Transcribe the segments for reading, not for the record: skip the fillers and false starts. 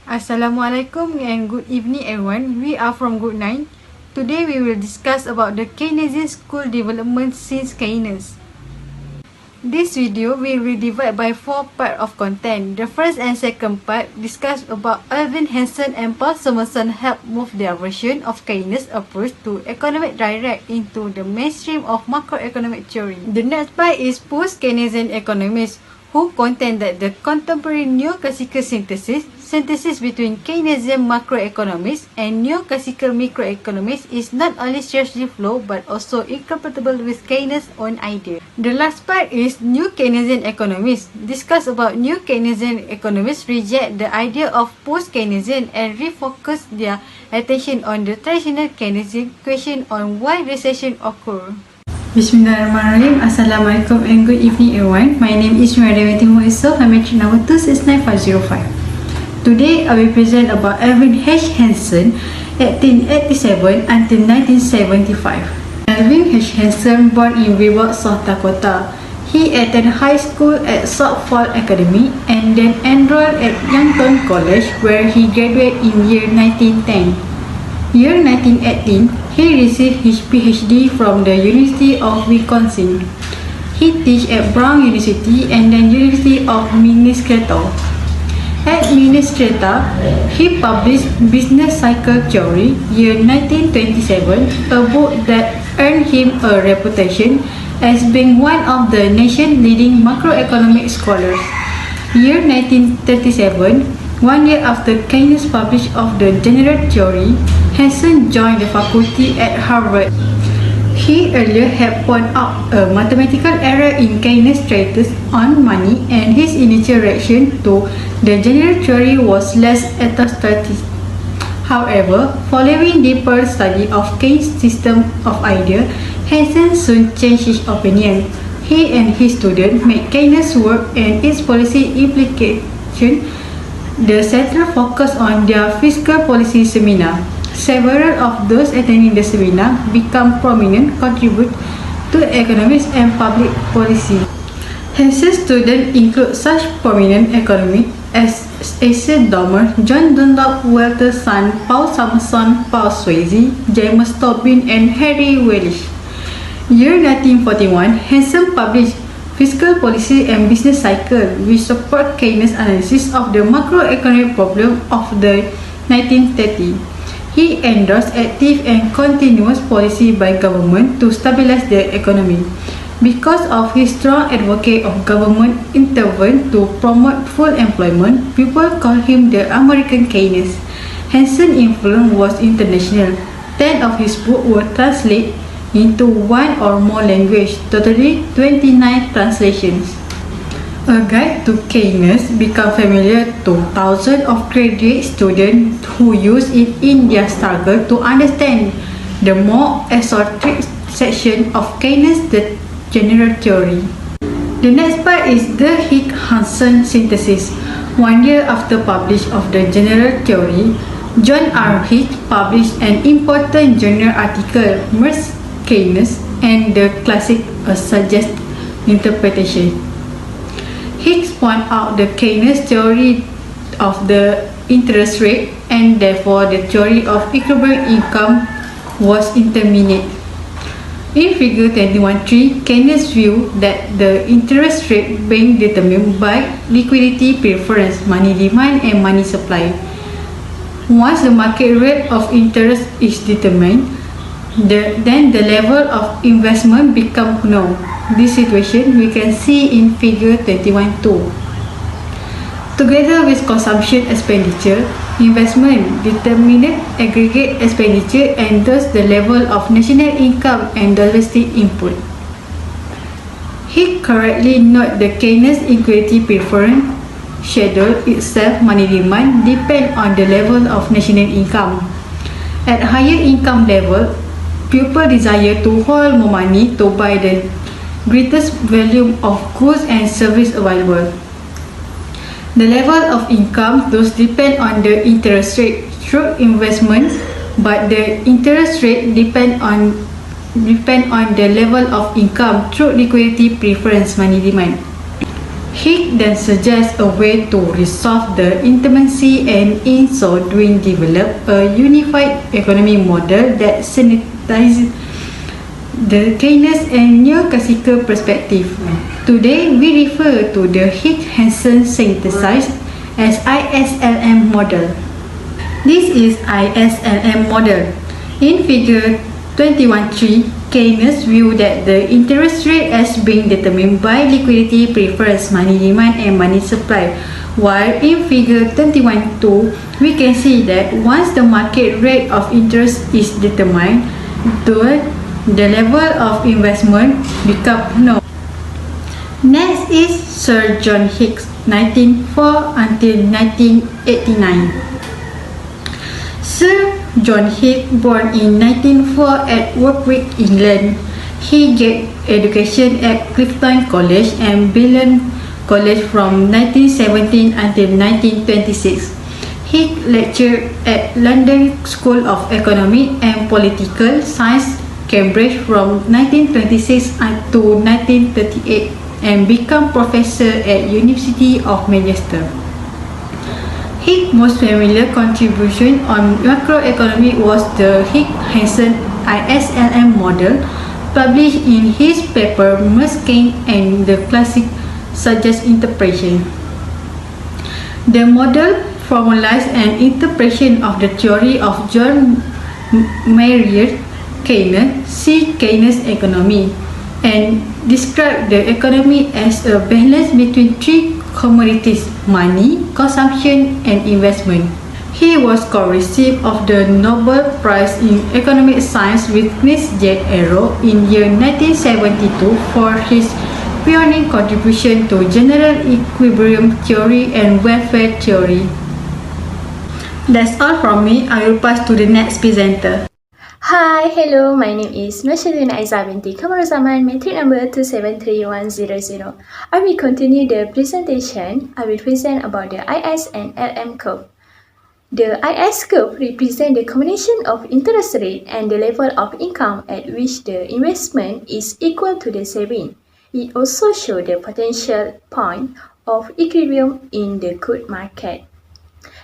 Assalamualaikum and good evening everyone. We are from Group 9. Today we will discuss about the Keynesian school development since Keynes. This video will be divided by 4 parts of content. The first and second part discuss about Alvin Hansen and Paul Samuelson help move their version of Keynes approach to economic direct into the mainstream of macroeconomic theory. The next part is post-Keynesian economists who contend that the contemporary neoclassical synthesis between Keynesian macroeconomics and neoclassical microeconomics is not only strictly flawed but also incompatible with Keynes' own idea. The last part is new Keynesian economists. Discuss about new Keynesian economists reject the idea of post-Keynesian and refocus their attention on the traditional Keynesian question on why recession occur. Bismillahirrahmanirrahim. Assalamualaikum and good evening everyone. My name is Yusuf. I'm at number 269505. Today I will present about Alvin H. Hansen 1887 until 1975. Alvin H. Hansen born in Weber, South Dakota. He attended high school at South Fall Academy and then enrolled at Youngstown College where he graduated in year 1910. Year 1918, he received his PhD from the University of Wisconsin. He taught at Brown University and then University of Minnesota. At Minnesota, he published Business Cycle Theory, year 1927, a book that earned him a reputation as being one of the nation's leading macroeconomic scholars. Year 1937, 1 year after Keynes published of the general theory, Hansen joined the faculty at Harvard. He earlier had pointed out a mathematical error in Keynes' treatise on money and his initial reaction to the general theory was less enthusiastic. However, following deeper study of Keynes' system of ideas, Hansen soon changed his opinion. He and his students made Keynes' work and its policy implication the central focus on their fiscal policy seminar. Several of those attending the seminar become prominent contributors to economics and public policy. Hansen's students include such prominent economists as Asa Domer, John Dunlop, Walter Sand, Paul Samuelson, Paul Swayze, James Tobin, and Harry Welch. Year 1941, Hansen published Fiscal Policy and Business Cycle, which support Keynes' analysis of the macroeconomic problem of the 1930s. He endorsed active and continuous policy by government to stabilize the economy. Because of his strong advocate of government intervention to promote full employment, people call him the American Keynes. Hansen's influence was international. 10 of his books were translated into one or more languages, totally 29 translations. A guide to Keynes became familiar to thousands of graduate students who use it in their struggle to understand the more esoteric section of Keynes' the general theory. The next part is the Hansen synthesis. 1 year after publish of the general theory, John R. Hicks published an important journal article, Merge Keynes and the Classic, a suggest interpretation. Hicks pointed out the Keynes theory of the interest rate and therefore the theory of equilibrium income was interminate. In figure 21.3, Keynes viewed that the interest rate being determined by liquidity preference, money demand and money supply. Once the market rate of interest is determined, then the level of investment becomes known. This situation we can see in figure 21.2. Together with consumption expenditure, investment determine aggregate expenditure and thus the level of national income and domestic input. He correctly noted the Keynes equity preference schedule itself money demand depend on the level of national income. At higher income level, people desire to hold more money to buy the greatest volume of goods and services available. The level of income thus depend on the interest rate through investment, but the interest rate depend on the level of income through liquidity preference money demand. He then suggests a way to resolve the intimacy and in so doing develop a unified economy model that synthesizes the Keynes and neoclassical perspective. Today we refer to the Higgs-Hansen synthesis as ISLM model. This is ISLM model. In figure 21.3, Keynes viewed that the interest rate as being determined by liquidity preference, money demand and money supply, while in figure 21.2, we can see that once the market rate of interest is determined, the level of investment becomes known. Next is Sir John Higgs, 1904 until 1989. Sir John Higgs, born in 1904 at Warwick, England. He gained education at Clifton College and Balliol College from 1917 until 1926. He lectured at London School of Economics and Political Science, Cambridge from 1926 to 1938 and became professor at University of Manchester. His most familiar contribution on macroeconomy was the Higgs-Hansen ISLM model, published in his paper Musking and the Classic Suggest Interpretation. The model formalized an interpretation of the theory of John Maynard Keynes, C. Keynes economy, and described the economy as a balance between three commodities: money, consumption, and investment. He was co-recipient of the Nobel Prize in Economic Science with Keynes J. Arrow in year 1972 for his pioneering contribution to general equilibrium theory and welfare theory. That's all from me. I will pass to the next presenter. Hi, hello, my name is Syazwina Aiza Binti, Kamarulzaman, metric number 273100. I will continue the presentation. I will present about the IS and LM curve. The IS curve represents the combination of interest rate and the level of income at which the investment is equal to the saving. It also shows the potential point of equilibrium in the good market.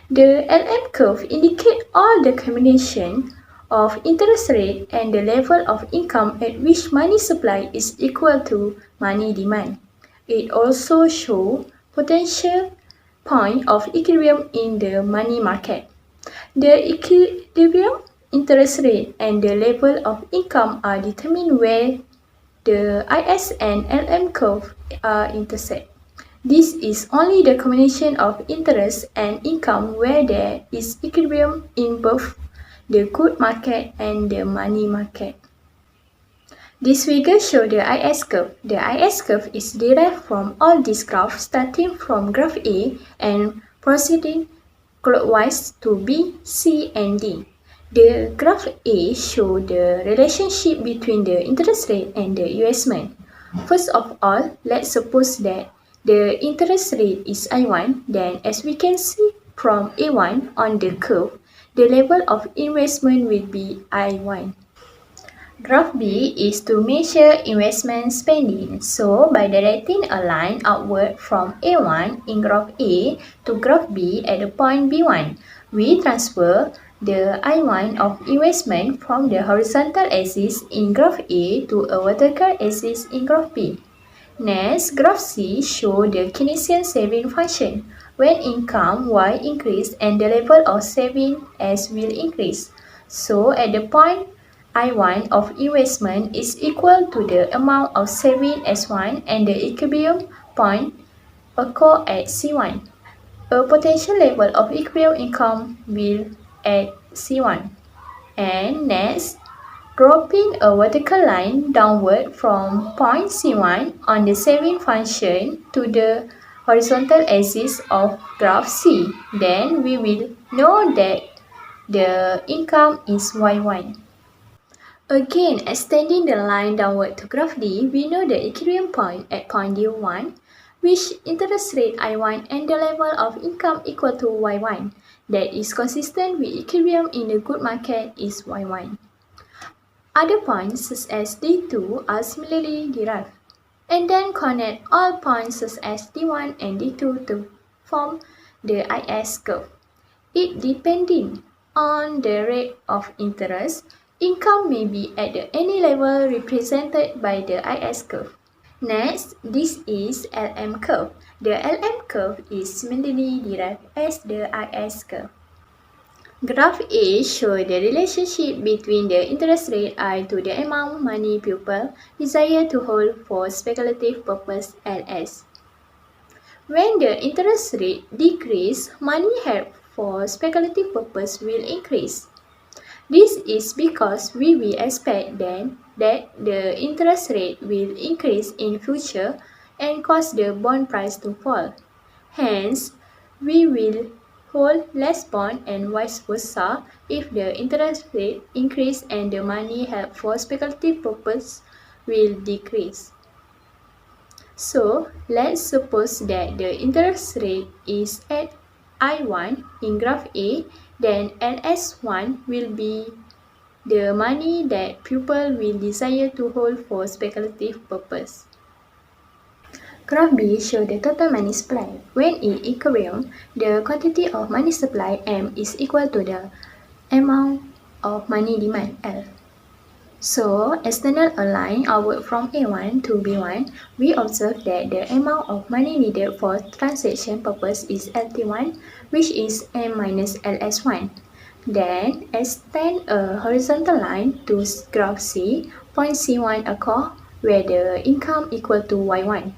The LM curve indicates all the combination of interest rate and the level of income at which money supply is equal to money demand. It also shows potential point of equilibrium in the money market. The equilibrium interest rate and the level of income are determined where the IS and LM curve are intersect. This is only the combination of interest and income where there is equilibrium in both the good market and the money market. This figure shows the IS curve. The IS curve is derived from all these graphs starting from graph A and proceeding clockwise to B, C, and D. The graph A shows the relationship between the interest rate and the investment. First of all, let's suppose that the interest rate is I1, then as we can see from A1 on the curve, the level of investment will be I1. Graph B is to measure investment spending. So, by directing a line outward from A1 in graph A to graph B at the point B1, we transfer the I1 of investment from the horizontal axis in graph A to a vertical axis in graph B. Next, graph C shows the Keynesian saving function. When income Y increase and the level of saving S will increase. So, at the point I1 of investment is equal to the amount of saving S1 and the equilibrium point occur at C1. A potential level of equilibrium income will at C1. And next, dropping a vertical line downward from point C1 on the saving function to the horizontal axis of graph C, then we will know that the income is Y1. Again, extending the line downward to graph D, we know the equilibrium point at point D1, which interest rate I1 and the level of income equal to Y1, that is consistent with equilibrium in the good market is Y1. Other points such as D2 are similarly derived. and then connect all points such as D1 and D2 to form the IS curve. It depending on the rate of interest, income may be at any level represented by the IS curve. Next, this is LM curve. The LM curve is similarly derived as the IS curve. Graph A shows the relationship between the interest rate I to the amount money pupil desire to hold for speculative purpose LS. When the interest rate decreases, money held for speculative purpose will increase. This is because we will expect then that the interest rate will increase in future and cause the bond price to fall. Hence, we will hold less bond and vice versa if the interest rate increase and the money held for speculative purpose will decrease. So, let's suppose that the interest rate is at I1 in graph A, then LS1 will be the money that pupil will desire to hold for speculative purpose. Graph B shows the total money supply. When in equilibrium, the quantity of money supply M is equal to the amount of money demand L. So, external align outward from A1 to B1, we observe that the amount of money needed for transaction purpose is LT1, which is M minus LS1. Then, extend a horizontal line to graph C, point C1 occur where the income equal to Y1,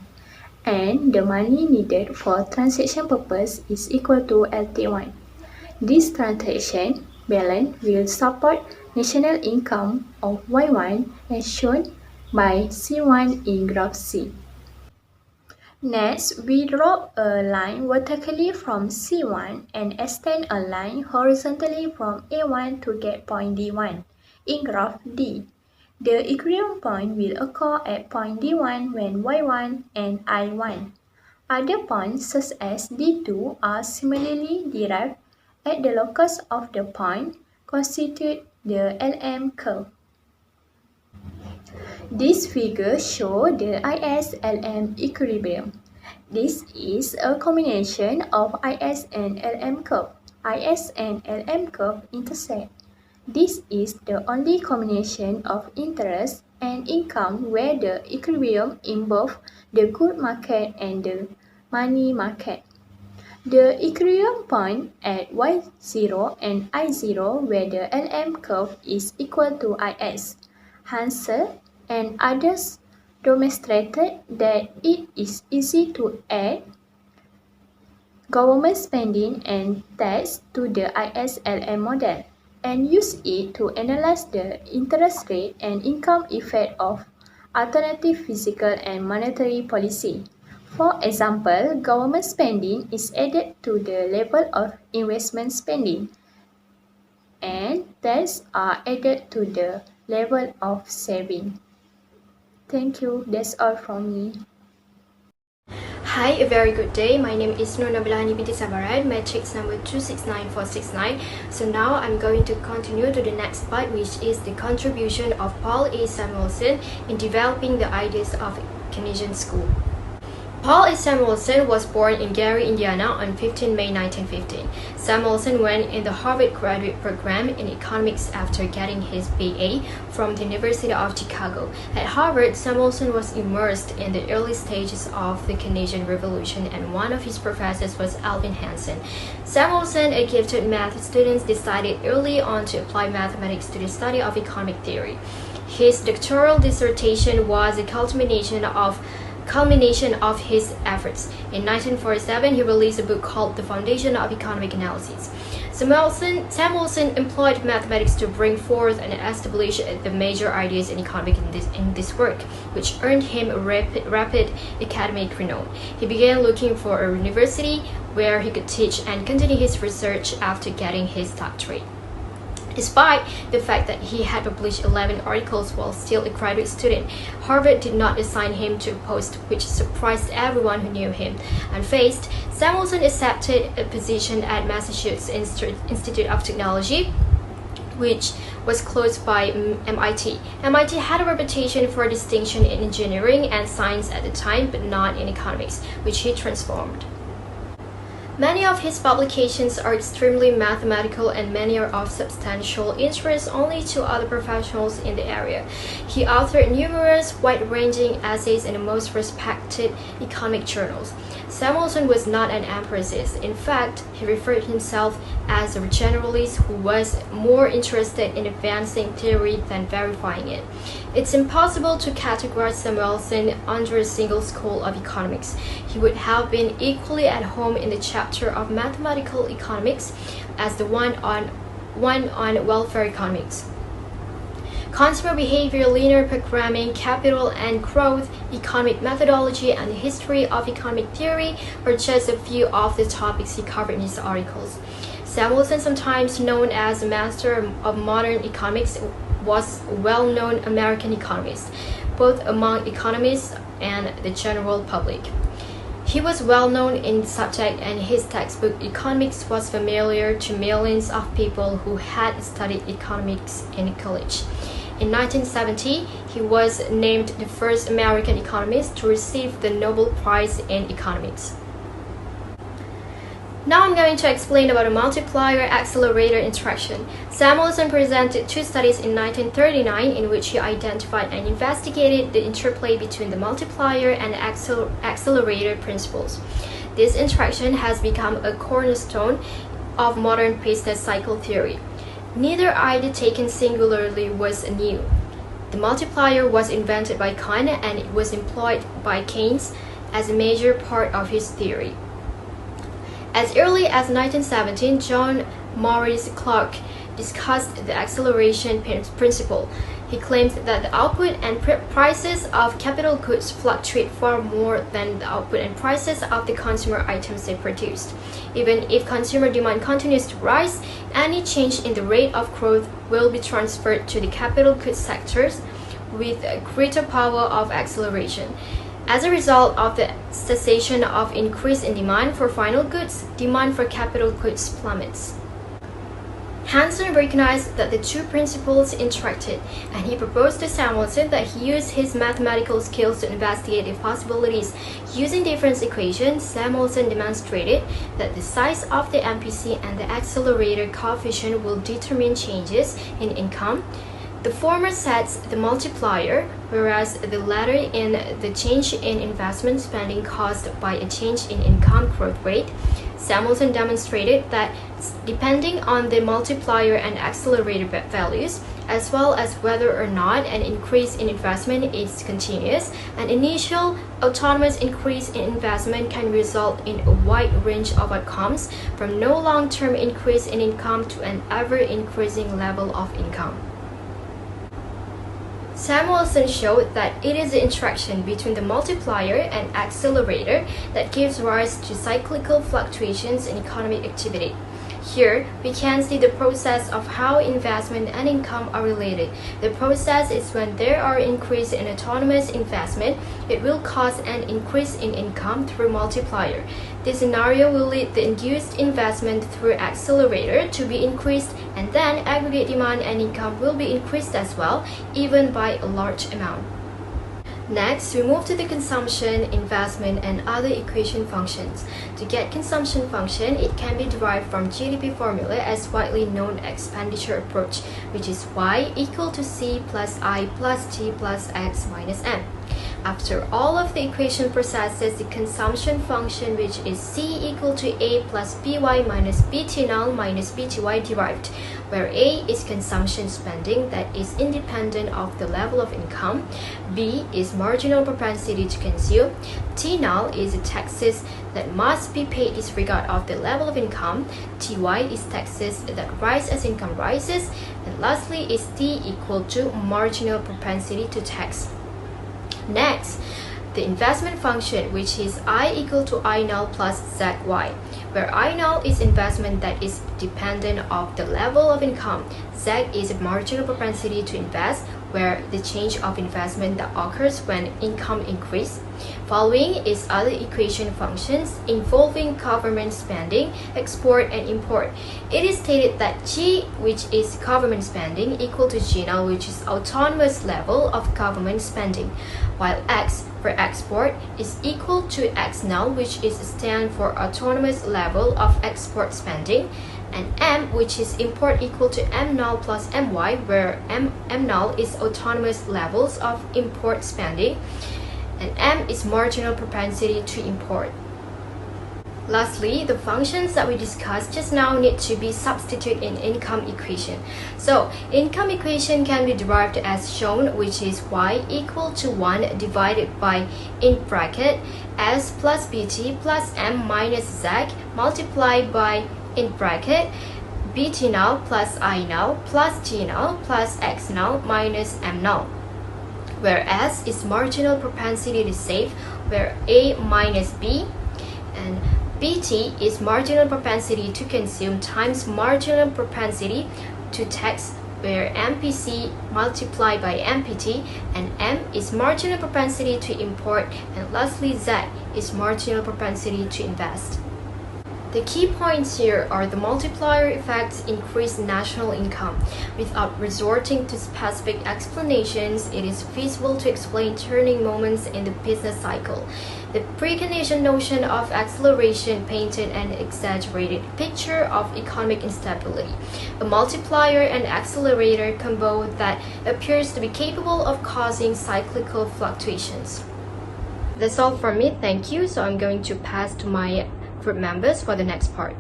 and the money needed for transaction purpose is equal to LT1. This transaction balance will support national income of Y1 as shown by C1 in graph C. Next, we draw a line vertically from C1 and extend a line horizontally from A1 to get point D1 in graph D. The equilibrium point will occur at point D1 when Y1 and I1. Other points such as D2 are similarly derived at the locus of the point constitute the LM curve. This figure shows the IS-LM equilibrium. This is a combination of IS and LM curve. IS and LM curve intersect. This is the only combination of interest and income where the equilibrium in both the good market and the money market. The equilibrium point at Y0 and I0 where the LM curve is equal to IS. Hanisah and others demonstrated that it is easy to add government spending and tax to the IS-LM model and use it to analyze the interest rate and income effect of alternative fiscal and monetary policy. For example, government spending is added to the level of investment spending, and taxes are added to the level of saving. Thank you. That's all from me. Hi, a very good day. My name is Noor, Nabila, Hani, Binti, Sabaran, matrix number 269469. So now I'm going to continue to the next part, which is the contribution of Paul A. Samuelson in developing the ideas of Keynesian school. Paul A. Samuelson was born in Gary, Indiana on 15 May 1915. Samuelson went in the Harvard graduate program in economics after getting his BA from the University of Chicago. At Harvard, Samuelson was immersed in the early stages of the Keynesian Revolution, and one of his professors was Alvin Hansen. Samuelson, a gifted math student, decided early on to apply mathematics to the study of economic theory. His doctoral dissertation was a culmination of his efforts. In 1947, he released a book called The Foundation of Economic Analysis. Samuelson employed mathematics to bring forth and establish the major ideas in economics in this work, which earned him a rapid academic renown. He began looking for a university where he could teach and continue his research after getting his doctorate. Despite the fact that he had published 11 articles while still a graduate student, Harvard did not assign him to a post, which surprised everyone who knew him. Unfazed, Samuelson accepted a position at Massachusetts Institute of Technology, which was closed by MIT. MIT had a reputation for distinction in engineering and science at the time, but not in economics, which he transformed. Many of his publications are extremely mathematical and many are of substantial interest only to other professionals in the area. He authored numerous wide-ranging essays in the most respected economic journals. Samuelson was not an empiricist. In fact, he referred himself as a generalist who was more interested in advancing theory than verifying it. It's impossible to categorize Samuelson under a single school of economics. He would have been equally at home in the chapter of mathematical economics as the one on welfare economics. Consumer behavior, linear programming, capital and growth, economic methodology, and the history of economic theory are just a few of the topics he covered in his articles. Samuelson, sometimes known as a master of modern economics, was a well-known American economist, both among economists and the general public. He was well known in the subject and his textbook Economics was familiar to millions of people who had studied economics in college. In 1970, he was named the first American economist to receive the Nobel Prize in Economics. Now I'm going to explain about a multiplier-accelerator interaction. Samuelson presented two studies in 1939 in which he identified and investigated the interplay between the multiplier and accelerator principles. This interaction has become a cornerstone of modern business cycle theory. Neither idea taken singularly was new. The multiplier was invented by Keynes and it was employed by Keynes as a major part of his theory. As early as 1917, John Maurice Clark discussed the acceleration principle. He claimed that the output and prices of capital goods fluctuate far more than the output and prices of the consumer items they produced. Even if consumer demand continues to rise, any change in the rate of growth will be transferred to the capital goods sectors with a greater power of acceleration. As a result of the cessation of increase in demand for final goods, demand for capital goods plummets. Hansen recognized that the two principles interacted, and he proposed to Samuelson that he use his mathematical skills to investigate the possibilities. Using difference equations, Samuelson demonstrated that the size of the MPC and the accelerator coefficient will determine changes in income. The former sets the multiplier, whereas the latter in the change in investment spending caused by a change in income growth rate. Samuelson demonstrated that depending on the multiplier and accelerator values, as well as whether or not an increase in investment is continuous, an initial autonomous increase in investment can result in a wide range of outcomes, from no long-term increase in income to an ever-increasing level of income. Samuelson showed that it is the interaction between the multiplier and accelerator that gives rise to cyclical fluctuations in economic activity. Here, we can see the process of how investment and income are related. The process is when there are increase in autonomous investment, it will cause an increase in income through multiplier. This scenario will lead the induced investment through accelerator to be increased, and then aggregate demand and income will be increased as well, even by a large amount. Next, we move to the consumption, investment, and other equation functions. To get consumption function, it can be derived from GDP formula as widely known expenditure approach, which is Y equal to C plus I plus T plus X minus M. After all of the equation processes, the consumption function, which is C equal to A plus BY minus BT null minus BTY derived, where A is consumption spending that is independent of the level of income, B is marginal propensity to consume, T null is the taxes that must be paid disregard of the level of income, TY is taxes that rise as income rises, and lastly is T equal to marginal propensity to tax. Next, the investment function, which is I equal to I null plus ZY, where I null is investment that is dependent of the level of income, Z is a marginal propensity to invest, where the change of investment that occurs when income increase. Following is other equation functions involving government spending, export and import. It is stated that G, which is government spending, equal to G now, which is autonomous level of government spending, while X for export is equal to X null, which is stand for autonomous level of export spending, and M, which is import, equal to M null plus My, where M null is autonomous levels of import spending, and M is marginal propensity to import. Lastly, the functions that we discussed just now need to be substituted in income equation. So, income equation can be derived as shown, which is y equal to 1 divided by, in bracket, s plus bt plus m minus z multiplied by, in bracket, bt null plus I null plus t null plus x null minus m null, where S is marginal propensity to save, where A minus B, and BT is marginal propensity to consume times marginal propensity to tax, where MPC multiplied by MPT, and M is marginal propensity to import, and lastly Z is marginal propensity to invest. The key points here are the multiplier effects increase national income. Without resorting to specific explanations, it is feasible to explain turning moments in the business cycle. The precondition notion of acceleration painted an exaggerated picture of economic instability. A multiplier and accelerator combo that appears to be capable of causing cyclical fluctuations. That's all from me, thank you. So I'm going to pass to my group members for the next part.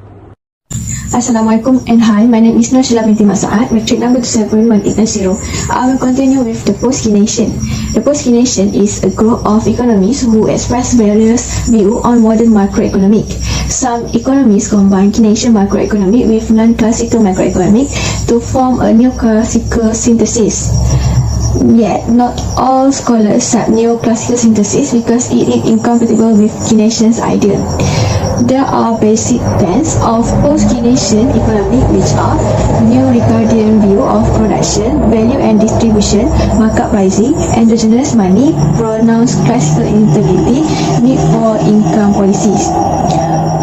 Assalamualaikum and hi, my name is Shela Binti Saad, metric number 27180. I will continue with the post-Keynesian. The post-Keynesian is a group of economists who express various views on modern macroeconomic. Some economists combine Keynesian macroeconomic with non-classical macroeconomic to form a neoclassical synthesis. Yet, not all scholars accept neoclassical synthesis because it is incompatible with Keynesian's idea. There are basic tenets of post-Keynesian economy, which are new Ricardian view of production, value and distribution, market pricing, endogenous money, pronounced classical instability, need for income policies.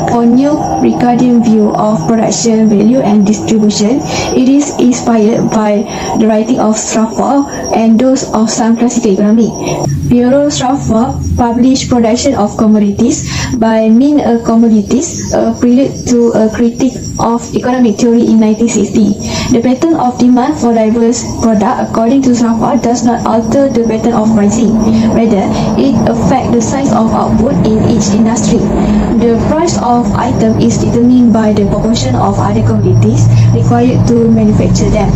For new Ricardian view of production, value and distribution, it is inspired by the writing of Strafford and those of some classical economy. Bureau Strafford published Production of Commodities by Mean a Commodities, a prelude to a critique of economic theory in 1960. The pattern of demand for diverse products, according to Strafford, does not alter the pattern of pricing. Rather, it affects the size of output in each industry. The price of item is determined by the proportion of other commodities required to manufacture them.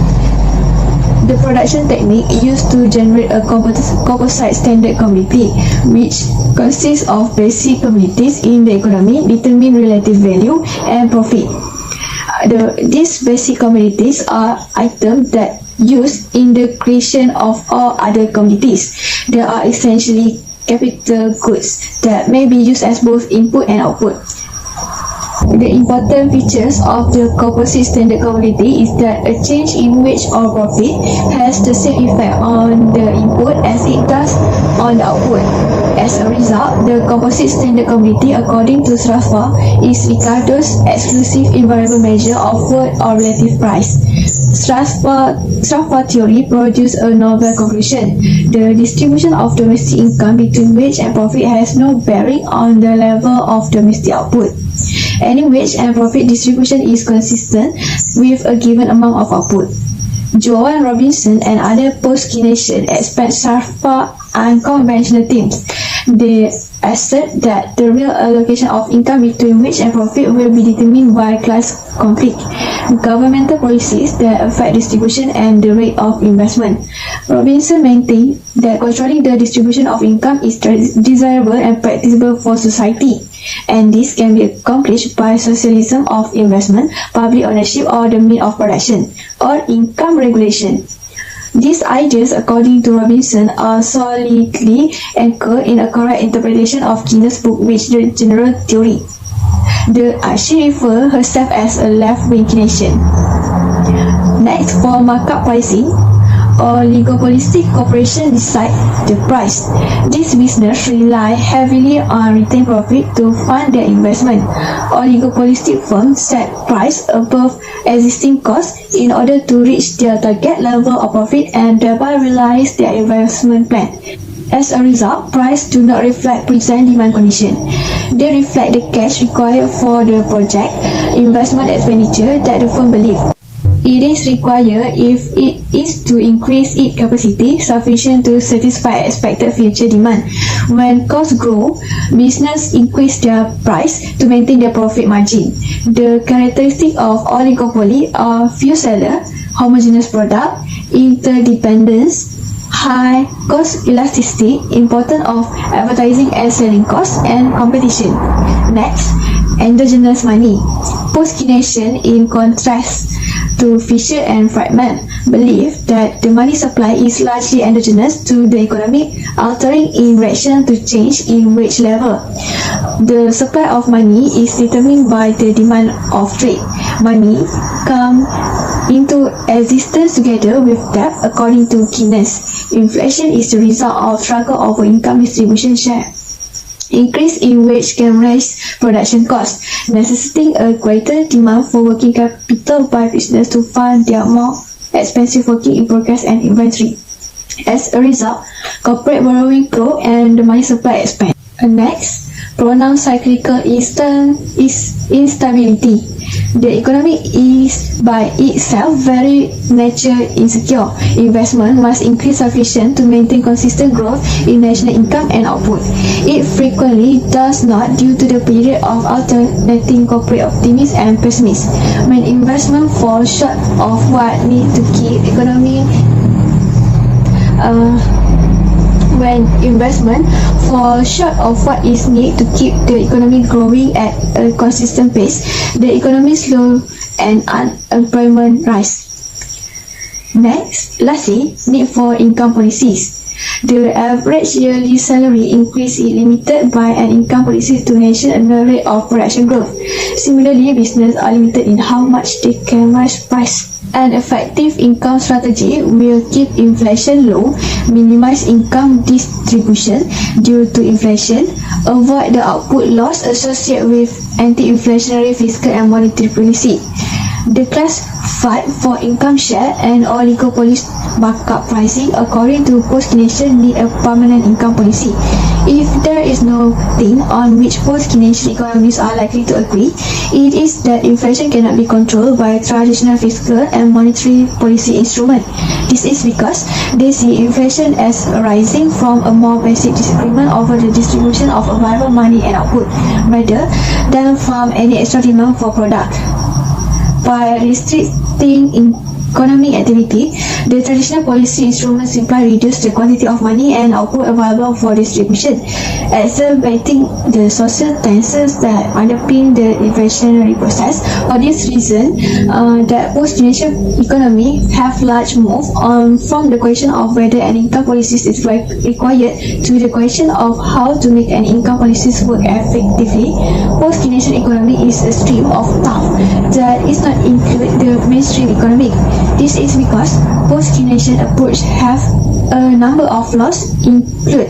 The production technique used to generate a composite standard commodity, which consists of basic commodities in the economy, determine relative value and profit. These basic commodities are items that used in the creation of all other commodities. They are essentially capital goods that may be used as both input and output. The important features of the composite standard commodity is that a change in wage or profit has the same effect on the input as it does on the output. As a result, the composite standard commodity, according to Strafford, is Ricardo's exclusive invariable measure of worth or relative price. Strafford theory produced a novel conclusion. The distribution of domestic income between wage and profit has no bearing on the level of domestic output. Any wage and profit distribution is consistent with a given amount of output. Joan Robinson and other post-Keynesians expect Strafford unconventional themes. They assert that the real allocation of income between wage and profit will be determined by class conflict, governmental policies that affect distribution, and the rate of investment. Robinson maintained that controlling the distribution of income is desirable and practicable for society, and this can be accomplished by socialism of investment, public ownership or the means of production, or income regulation. These ideas, according to Robinson, are solidly anchored in a correct interpretation of Keynes' book, which the general theory. She refers herself as a left-wing Keynesian. Next, for market pricing, oligopolistic corporations decide the price. This business rely heavily on retained profit to fund their investment. Oligopolistic firms set price above existing costs in order to reach their target level of profit and thereby realize their investment plan. As a result, prices do not reflect present demand condition. They reflect the cash required for the project, investment expenditure that the firm believes it is required if it is to increase its capacity sufficient to satisfy expected future demand. When costs grow, business increase their price to maintain their profit margin. The characteristic of oligopoly are few sellers, homogeneous product, interdependence, high cost elasticity, importance of advertising and selling costs, and competition. Next, endogenous money. Post-Keynesian, in contrast to Fisher and Friedman, believe that the money supply is largely endogenous to the economy, altering in reaction to change in wage level. The supply of money is determined by the demand of trade. Money come into existence together with debt, according to Keynes. Inflation is the result of struggle over income distribution share. Increase in wage can raise production costs, necessitating a greater demand for working capital by business to fund their more expensive working in progress and inventory. As a result, corporate borrowing grow and the money supply expands. Next, pronounced cyclical instability. The economy is by itself very nature insecure. Investment must increase sufficient to maintain consistent growth in national income and output. It frequently does not due to the period of alternating corporate optimism and pessimism. When investment falls short of what need to keep economy when investment falls short of what is needed to keep the economy growing at a consistent pace, the economy slows and unemployment rise. Next, lastly, need for income policies. The average yearly salary increase is limited by an income policy to ensure a rate of production growth. Similarly, businesses are limited in how much they can raise price. An effective income strategy will keep inflation low, minimize income distribution due to inflation, avoid the output loss associated with anti-inflationary fiscal and monetary policy. The class fight for income share and oligopoly markup pricing according to post-Keynesian need a permanent income policy. If there is no thing on which post-Keynesian economies are likely to agree, it is that inflation cannot be controlled by traditional fiscal and monetary policy instruments. This is because they see inflation as arising from a more basic disagreement over the distribution of available money and output, rather than from any extra demand for product. By restricting economic activity, the traditional policy instruments simply reduce the quantity of money and output available for distribution, exacerbating the social tensions that underpin the inflationary process. For this reason, the post-Keynesian economy have large move on from the question of whether an income policy is required to the question of how to make an income policy work effectively. Post-Keynesian economy is a stream of thought that is not include the mainstream economic. This is because post-Keynesian approach have a number of flaws, include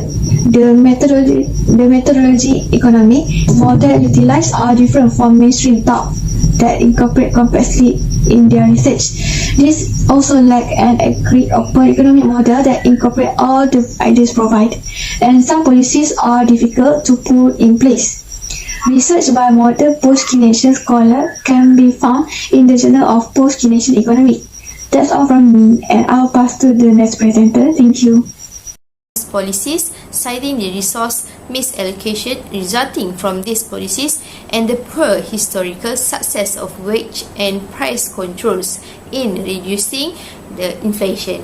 the methodology economy model utilized are different from mainstream thought that incorporate complexly in their research. This also lack an agreed open economic model that incorporate all the ideas provided, and some policies are difficult to put in place. Research by modern post-Keynesian scholars can be found in the Journal of Post-Keynesian Economy. That's all from me, and I'll pass to the next presenter. Thank you. Policies, citing the resource misallocation resulting from these policies and the poor historical success of wage and price controls in reducing the inflation.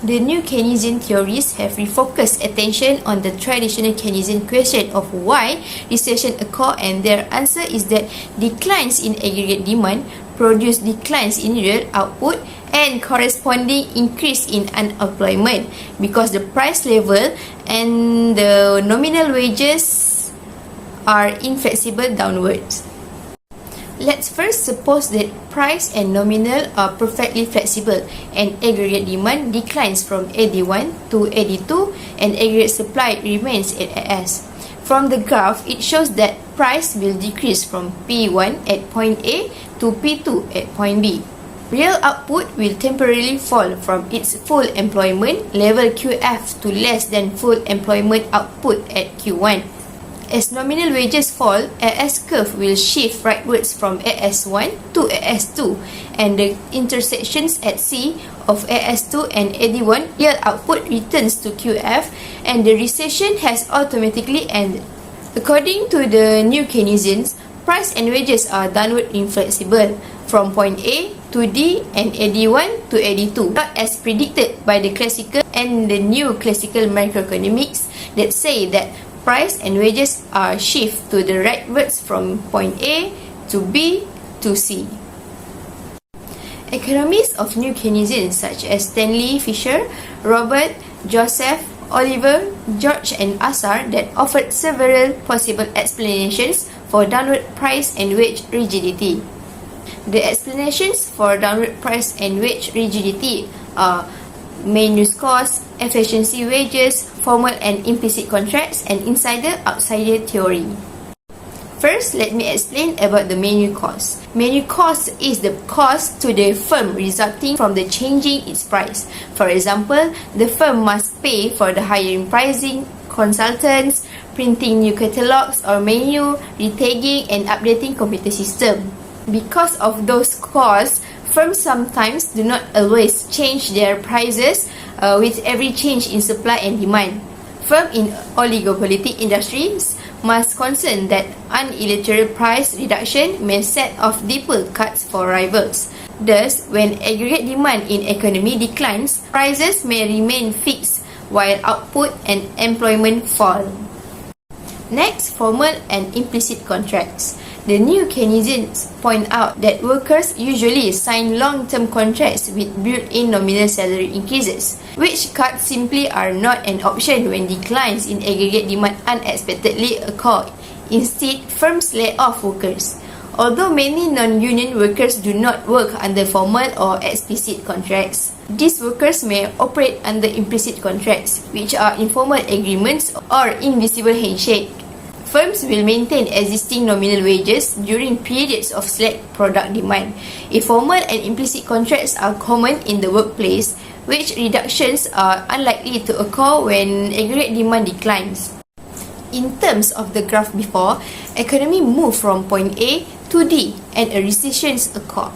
The new Keynesian theories have refocused attention on the traditional Keynesian question of why recession occur, and their answer is that declines in aggregate demand produce declines in real output and corresponding increase in unemployment because the price level and the nominal wages are inflexible downwards. Let's first suppose that price and nominal are perfectly flexible and aggregate demand declines from AD1 to AD2 and aggregate supply remains at AS. From the graph, it shows that price will decrease from P1 at point A to P2 at point B. Real output will temporarily fall from its full employment level QF to less than full employment output at Q1. As nominal wages fall, AS curve will shift rightwards from AS1 to AS2 and the intersections at C of AS2 and AD1 real output returns to QF and the recession has automatically ended. According to the new Keynesians, price and wages are downward inflexible from point A to D and AD1 to AD2, not as predicted by the classical and the new classical microeconomics that say that price and wages are shift to the rightwards from point A to B to C. Economists of New Keynesians such as Stanley Fisher, Robert, Joseph, Oliver, George and Assar that offered several possible explanations for downward price and wage rigidity. The explanations for downward price and wage rigidity are main use cost, efficiency wages, formal and implicit contracts, and insider-outsider theory. First, let me explain about the menu cost. Menu cost is the cost to the firm resulting from the changing its price. For example, the firm must pay for the hiring pricing, consultants, printing new catalogs or menu, retagging and updating computer system. Because of those costs, firms sometimes do not always change their prices with every change in supply and demand. Firms in oligopoly industries must concern that unilateral price reduction may set off deeper cuts for rivals. Thus, when aggregate demand in economy declines, prices may remain fixed while output and employment fall. Next, formal and implicit contracts. The new Keynesians point out that workers usually sign long-term contracts with built-in nominal salary increases, which cuts simply are not an option when declines in aggregate demand unexpectedly occur. Instead, firms lay off workers. Although many non-union workers do not work under formal or explicit contracts, these workers may operate under implicit contracts, which are informal agreements or invisible handshake. Firms will maintain existing nominal wages during periods of slack product demand. If formal and implicit contracts are common in the workplace, wage reductions are unlikely to occur when aggregate demand declines. In terms of the graph before, economy moved from point A to D and a recession occurred.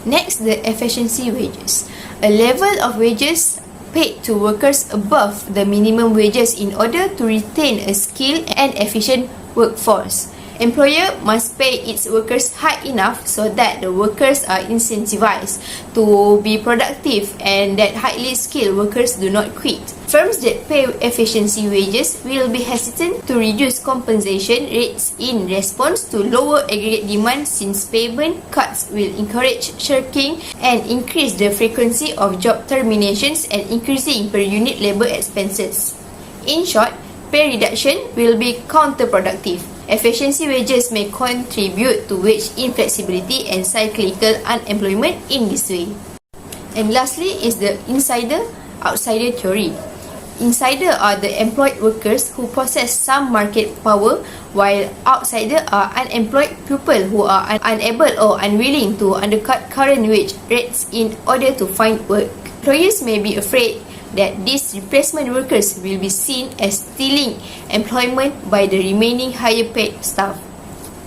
Next, the efficiency wages. A level of wages paid to workers above the minimum wages in order to retain a skilled and efficient workforce. Employer must pay its workers high enough so that the workers are incentivized to be productive and that highly skilled workers do not quit. Firms that pay efficiency wages will be hesitant to reduce compensation rates in response to lower aggregate demand since payment cuts will encourage shirking and increase the frequency of job terminations and increasing per unit labor expenses. In short, pay reduction will be counterproductive. Efficiency wages may contribute to wage inflexibility and cyclical unemployment in this way. And lastly is the insider-outsider theory. Insider are the employed workers who possess some market power, while outsider are unemployed people who are unable or unwilling to undercut current wage rates in order to find work. Employers may be afraid that these replacement workers will be seen as stealing employment by the remaining higher paid staff.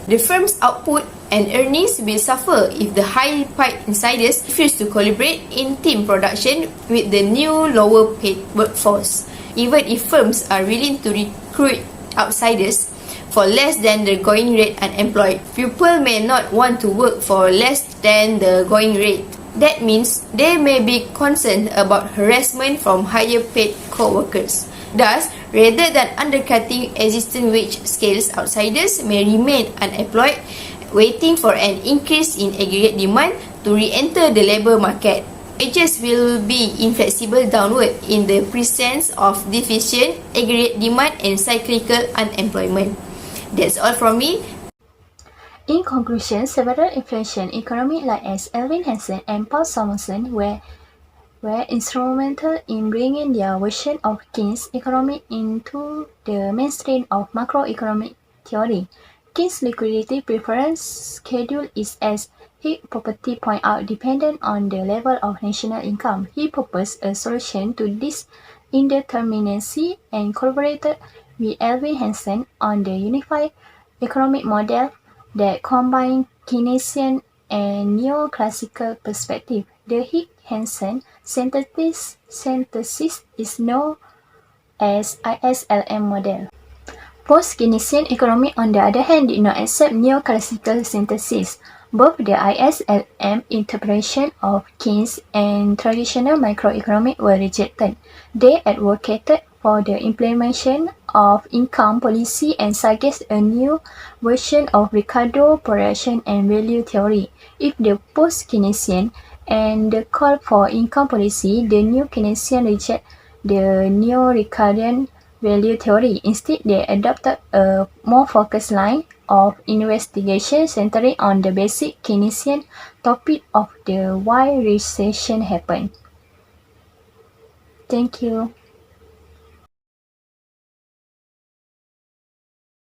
The firm's output and earnings will suffer if the high-paid insiders refuse to collaborate in team production with the new lower paid workforce. Even if firms are willing to recruit outsiders for less than the going rate unemployed, people may not want to work for less than the going rate. That means they may be concerned about harassment from higher paid co-workers. Thus, rather than undercutting existing wage scales, outsiders may remain unemployed, waiting for an increase in aggregate demand to re-enter the labour market. Wages will be inflexible downward in the presence of deficient aggregate demand and cyclical unemployment. That's all from me. In conclusion, several influential economists like Alvin Hansen and Paul Samuelson were instrumental in bringing their version of Keynes' economics into the mainstream of macroeconomic theory. Keynes' liquidity preference schedule is, as his property point out, dependent on the level of national income. He proposed a solution to this indeterminacy and collaborated with Alvin Hansen on the unified economic model that combined Keynesian and neoclassical perspective. The Higgs-Hansen synthesis is known as ISLM model. Post-Keynesian economy, on the other hand, did not accept neoclassical synthesis. Both the ISLM interpretation of Keynes and traditional microeconomics were rejected. They advocated for the implementation of income policy and suggest a new version of Ricardo production and value theory. If the post-Keynesian and the call for income policy, the new Keynesian reject the neo-Ricardian value theory. Instead, they adopted a more focused line of investigation centering on the basic Keynesian topic of the why recession happened. Thank you.